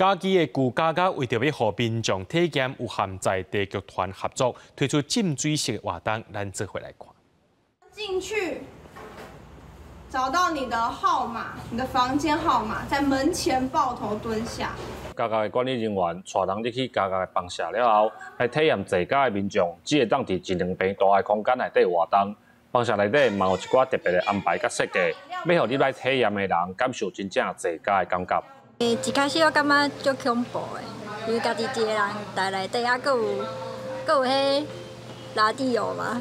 嘉义的旧家家为着要和民众体验有含在地剧团合作推出浸水式活动，咱这回来看。进去，找到你的号码，你的房间号码，在门前抱头蹲下。家家的管理人员带人入去家家的房舍了后，来体验坐家的民众只会当伫一两平大的空间内底活动。房舍内底嘛有一寡特别的安排甲设计，要互你来体验的人感受真正坐家的感觉。一开始我感觉足恐怖的，因为家己一个人在内底，啊，佫有迄拉蒂欧嘛，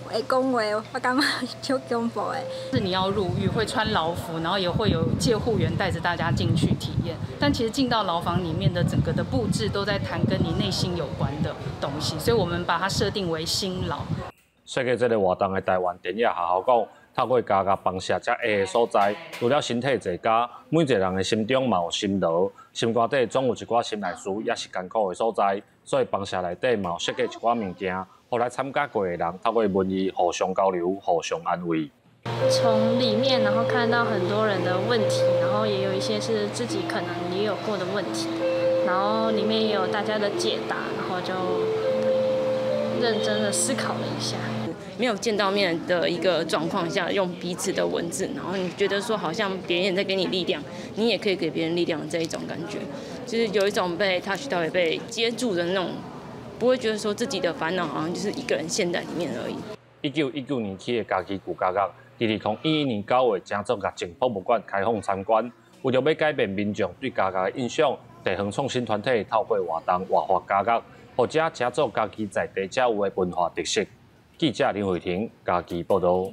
会讲话，我感觉足恐怖的。是你要入狱会穿牢服，然后也会有戒护员带着大家进去体验。但其实进到牢房里面的整个的布置都在谈跟你内心有关的东西，所以我们把它设定为新牢。设计这个活动的台湾电影学校讲，透过家家房舍遮下的所在，除了身体坐家，每一个人的心中嘛有心牢，心肝底总有一寡心内事，也是艰苦的所在。所以房舍内底嘛有设计一寡物件，互来参加过的人透过文艺互相交流、互相安慰。从里面然后看到很多人的问题，然后也有一些是自己可能也有过的问题，然后里面也有大家的解答，然后就认真的思考了一下。没有见到面的一个状况下，用彼此的文字，然后你觉得说好像别人也在给你力量，你也可以给别人力量的这一种感觉，就是有一种被 touch 到也被接住的那种，不会觉得说自己的烦恼好像就是一个人陷在里面而已。1919年起的嘉义旧家家，2011年9月正式甲政博物馆开放参观，为着要改变民众对家家的印象，地方创新团体透过活动活化家家，或者加做家己在地才有的文化特色。记者林慧婷，嘉义报道。